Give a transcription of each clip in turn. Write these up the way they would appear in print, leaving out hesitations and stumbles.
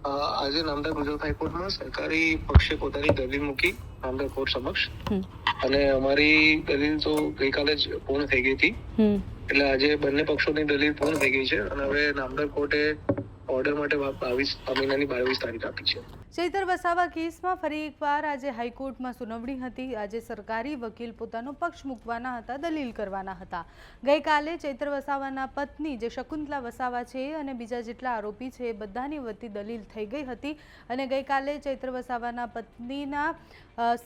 આજે નામદાર ગુજરાત હાઈકોર્ટમાં સરકારી પક્ષે પોતાની દલીલ મૂકી નામદાર કોર્ટ સમક્ષ અને અમારી દલીલ તો ગઈકાલે જ પૂર્ણ થઈ ગઈ હતી. એટલે આજે બંને પક્ષોની દલીલ પૂર્ણ થઈ ગઈ છે અને હવે નામદાર કોર્ટે ઓર્ડર માટે 22 મહિનાની 22 તારીખ આપી છે. ચૈતર વસાવા કેસમાં ફરી એકવાર આજે હાઈકોર્ટમાં સુનાવણી હતી. આજે સરકારી વકીલ પોતાનો પક્ષ મૂકવાના હતા, દલીલ કરવાના હતા. ગઈકાલે ચૈતર વસાવાના પત્ની જે શકુંતલા વસાવા છે અને બીજા જેટલા આરોપી છે એ બધાની વતી દલીલ થઈ ગઈ હતી અને ગઈકાલે ચૈતર વસાવાના પત્નીના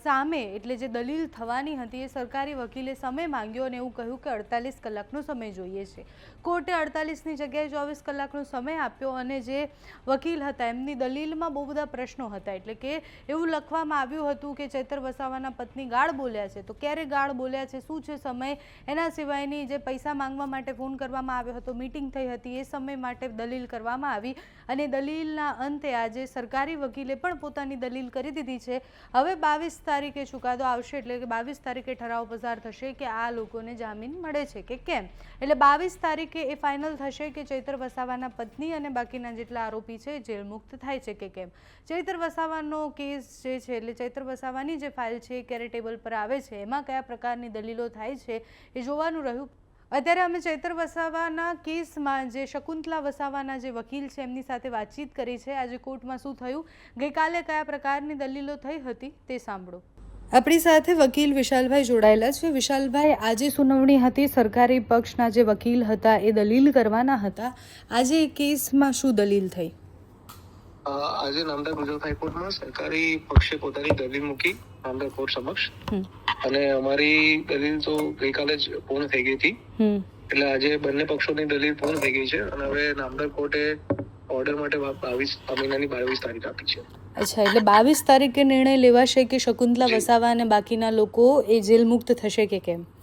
સામે એટલે જે દલીલ થવાની હતી એ સરકારી વકીલે સમય માંગ્યો અને એવું કહ્યું કે 48 કલાકનો સમય જોઈએ છે. કોર્ટે 48ની જગ્યાએ 24 કલાકનો સમય આપ્યો અને જે વકીલ હતા એમની દલીલમાં બહુ બધા પ્રશ્નો હતા. એટલે કે એવું લખવામાં આવ્યું હતું કે ચૈતર વસાવાના પત્ની ગાળ બોલ્યા છે, તો ક્યારે ગાળ બોલ્યા છે, શું છે સમય, એના સિવાયની જે પૈસા માંગવા માટે ફોન કરવામાં આવ્યો હતો, મીટિંગ થઈ હતી, એ સમય માટે દલીલ કરવામાં આવી અને દલીલના અંતે આજે સરકારી વકીલે પણ પોતાની દલીલ કરી દીધી છે. હવે 22 તારીખે ચુકાદો આવશે એટલે કે 22 તારીખે ઠરાવ પસાર થશે કે આ લોકોને જામીન મળે છે કે કેમ. એટલે 22 તારીખે એ ફાઇનલ થશે કે ચૈતર વસાવાના પત્ની અને બાકીના જેટલા આરોપી છે જેલ મુક્ત થાય છે કે કેમ. ચૈતર વસાવાનો કેસ જે છે એટલે ચૈતર વસાવાની જે ફાઇલ છે ક્યારે ટેબલ પર આવે છે, એમાં કયા પ્રકારની દલીલો થાય છે એ જોવાનું રહ્યું. અત્યારે અમે ચૈતર વસાવાના કેસમાં જે શકુંતલા વસાવાના જે વકીલ છે એમની સાથે વાતચીત કરી છે. આજે કોર્ટમાં શું થયું, ગઈકાલે કયા પ્રકારની દલીલો થઈ હતી તે સાંભળો. આપણી સાથે વકીલ વિશાલભાઈ જોડાયેલા છે. વિશાલભાઈ, આજે સુનાવણી હતી, સરકારી પક્ષના જે વકીલ હતા એ દલીલ કરવાના હતા. આજે કેસમાં શું દલીલ થઈ? આજે નામદાર ગુજરાત હાઈકોર્ટમાં સરકારી પક્ષે પોતાની દલીલ મૂકી નામદાર કોર્ટ સમક્ષ અને અમારી દલીલ તો ગઈકાલે જ પૂર્ણ થઈ ગઈ હતી. એટલે આજે બંને પક્ષોની દલીલ પૂર્ણ થઈ ગઈ છે અને હવે નામદાર કોર્ટે ઓર્ડર માટે 22 મહિનાની 22 તારીખ આપી છે. અચ્છા, એટલે 22 તારીખે નિર્ણય લેવાશે કે શકુંતલા વસાવા અને બાકીના લોકો એ જેલ મુક્ત થશે કે કેમ?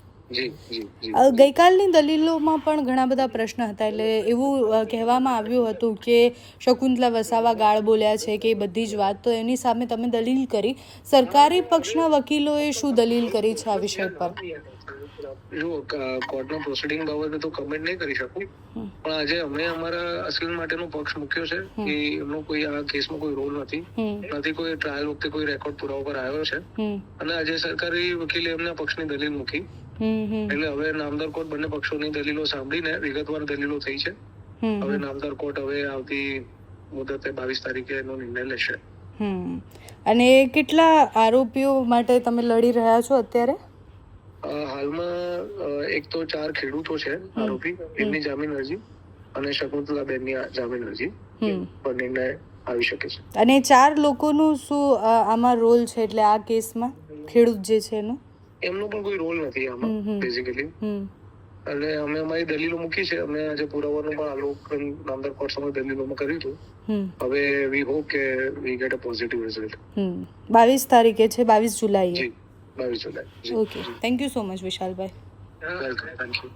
ગઈકાલની દલીલોમાં પણ ઘણા બધા પ્રશ્ન હતા. એટલે એવું કહેવામાં આવ્યું હતું કે શકુંતલા વસાવા ગાળ બોલ્યા છે કે એ બધી જ વાત, તો એની સામે તમે દલીલ કરી. સરકારી પક્ષના વકીલોએ શું દલીલ કરી છે આ વિષય પર? જો કોર્ટનો પ્રોસિડિંગ બાબતે તો કમેન્ટ નહીં કરી શકું, પણ આજે અમે અમારા અસલ માટેનો પક્ષ મૂક્યો છે કે એમનો કોઈ આ કેસમાં કોઈ રોલ નથી, કોઈ ટ્રાયલ વખતે કોઈ રેકોર્ડ પુરાવા પર આવ્યો છે અને આજે સરકારી વકીલે એમના પક્ષની દલીલ મૂકી. એટલે હવે નામદાર કોર્ટ બંને પક્ષોની દલીલો સાંભળીને વિગતવાર દલીલો થઈ છે. હવે નામદાર કોર્ટ હવે આવતી મુદતે 22 તારીખે એનો નિર્ણય લેશે. અને કેટલા આરોપીઓ માટે તમે લડી રહ્યા છો અત્યારે? હાલમાં એક તો 4 ખેડૂતો છે આરોપી, એમની જામીન અરજી અને શકુંતલા બેનની જામીન અરજી પર નિર્ણય આવી શકે છે. અને 4 લોકોનું શું આમાં રોલ છે? એટલે આ કેસમાં ખેડૂત જે છે એમનો પણ કોઈ રોલ નથી આમાં બેઝિકલી. અને અમે અમારી દલીલો મૂકી છે. અમે આજે પુરાવાનું પણ અવલોકન નામદાર કોર્ટ સમક્ષ દલીલોમાં કર્યું હતું. હવે વી હોપ કે we get a positive result. 22 તારીખે છે, 22 જુલાઈએ. 22 જુલાઈ. Okay, thank you so much Vishalbhai. Welcome, thank you.